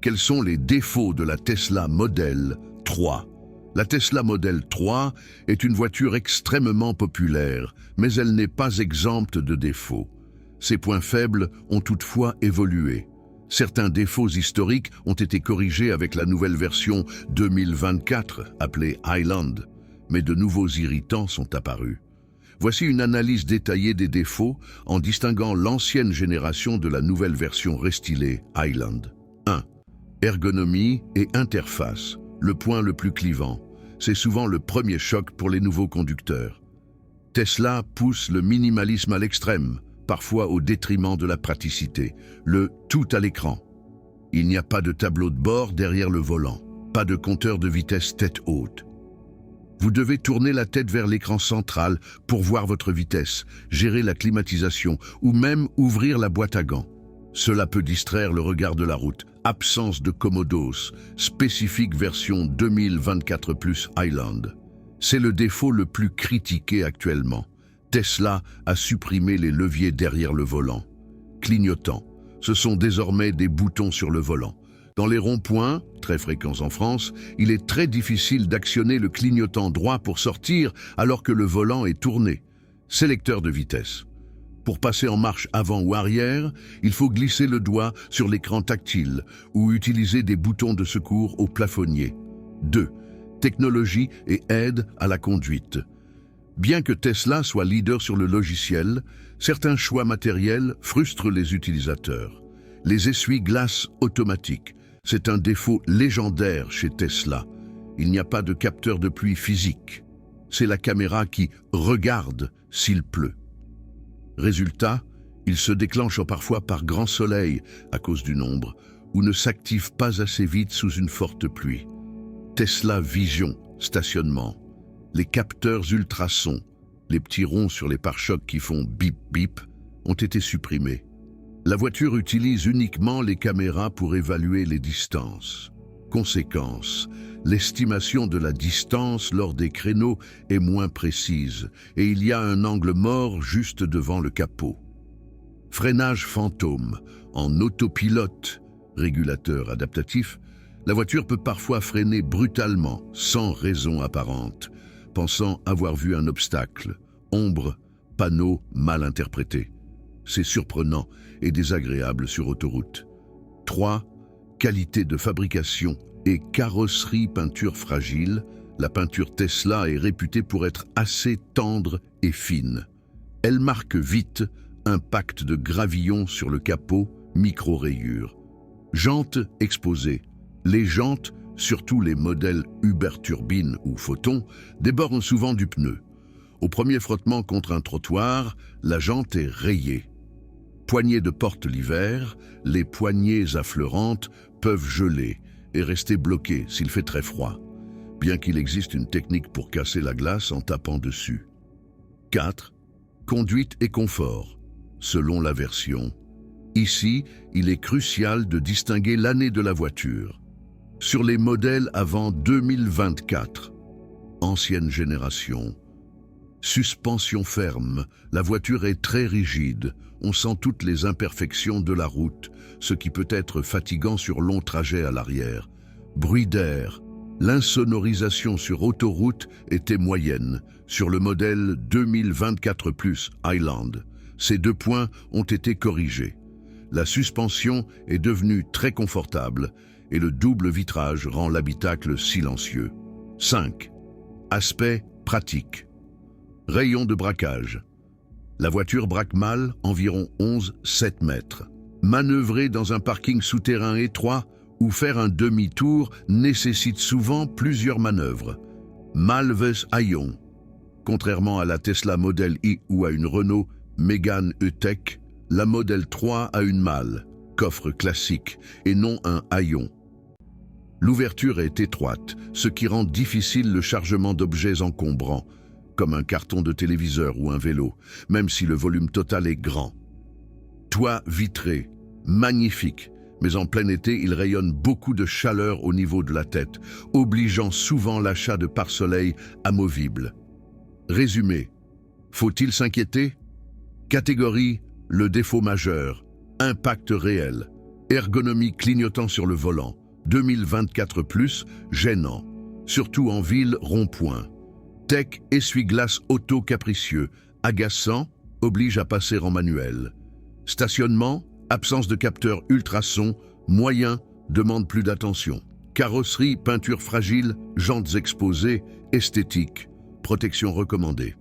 quels sont les défauts de la Tesla Model 3? La Tesla Model 3 est une voiture extrêmement populaire, mais elle n'est pas exempte de défauts. Ses points faibles ont toutefois évolué. Certains défauts historiques ont été corrigés avec la nouvelle version 2024, appelée Highland, mais de nouveaux irritants sont apparus. Voici une analyse détaillée des défauts en distinguant l'ancienne génération de la nouvelle version restylée Highland. 1. Ergonomie et interface, le point le plus clivant. C'est souvent le premier choc pour les nouveaux conducteurs. Tesla pousse le minimalisme à l'extrême, parfois au détriment de la praticité. Le tout à l'écran. Il n'y a pas de tableau de bord derrière le volant, pas de compteur de vitesse tête haute. Vous devez tourner la tête vers l'écran central pour voir votre vitesse, gérer la climatisation ou même ouvrir la boîte à gants. Cela peut distraire le regard de la route. Absence de commodos, spécifique version 2024 Plus Highland. C'est le défaut le plus critiqué actuellement. Tesla a supprimé les leviers derrière le volant. Clignotants, ce sont désormais des boutons sur le volant. Dans les ronds-points, très fréquents en France, il est très difficile d'actionner le clignotant droit pour sortir alors que le volant est tourné. Sélecteur de vitesse. Pour passer en marche avant ou arrière, il faut glisser le doigt sur l'écran tactile ou utiliser des boutons de secours au plafonnier. 2. Technologie et aide à la conduite. Bien que Tesla soit leader sur le logiciel, certains choix matériels frustrent les utilisateurs. Les essuie-glaces automatiques, c'est un défaut légendaire chez Tesla. Il n'y a pas de capteur de pluie physique. C'est la caméra qui regarde s'il pleut. Résultat, il se déclenche parfois par grand soleil à cause du nombre ou ne s'active pas assez vite sous une forte pluie. Tesla Vision, stationnement. Les capteurs ultrasons, les petits ronds sur les pare-chocs qui font bip bip, ont été supprimés. La voiture utilise uniquement les caméras pour évaluer les distances. Conséquence, l'estimation de la distance lors des créneaux est moins précise et il y a un angle mort juste devant le capot. Freinage fantôme, en autopilote, régulateur adaptatif, la voiture peut parfois freiner brutalement, sans raison apparente, pensant avoir vu un obstacle, ombre, panneau mal interprété. C'est surprenant et désagréable sur autoroute. 3. Qualité de fabrication et carrosserie peinture fragile. La peinture Tesla est réputée pour être assez tendre et fine. Elle marque vite impact de gravillon sur le capot, micro-rayures. Jantes exposées. Les jantes, surtout les modèles Uber Turbine ou Photon, débordent souvent du pneu. Au premier frottement contre un trottoir, la jante est rayée. Poignées de porte l'hiver, les poignées affleurantes peuvent geler et rester bloquées s'il fait très froid, bien qu'il existe une technique pour casser la glace en tapant dessus. 4. Conduite et confort, selon la version. Ici, il est crucial de distinguer l'année de la voiture. Sur les modèles avant 2024, ancienne génération, suspension ferme, la voiture est très rigide, on sent toutes les imperfections de la route, ce qui peut être fatigant sur long trajet à l'arrière. Bruit d'air, l'insonorisation sur autoroute était moyenne, sur le modèle 2024 Plus Highland. Ces 2 points ont été corrigés. La suspension est devenue très confortable et le double vitrage rend l'habitacle silencieux. 5. Aspect pratique. Rayon de braquage. La voiture braque mal, environ 11-7 mètres. Manœuvrer dans un parking souterrain étroit ou faire un demi-tour nécessite souvent plusieurs manœuvres. Malves Hayon. Contrairement à la Tesla Model I ou à une Renault Mégane E-Tech, la Model 3 a une malle, coffre classique, et non un haillon. L'ouverture est étroite, ce qui rend difficile le chargement d'objets encombrants, comme un carton de téléviseur ou un vélo, même si le volume total est grand. Toit vitré, magnifique, mais en plein été, il rayonne beaucoup de chaleur au niveau de la tête, obligeant souvent l'achat de pare-soleil amovibles. Résumé, faut-il s'inquiéter? Catégorie, le défaut majeur, impact réel. Ergonomie clignotant sur le volant. 2024+, gênant. Surtout en ville, rond-point. Tech, essuie-glace auto capricieux. Agaçant, oblige à passer en manuel. Stationnement, absence de capteur ultrason. Moyen, demande plus d'attention. Carrosserie, peinture fragile, jantes exposées. Esthétique, protection recommandée.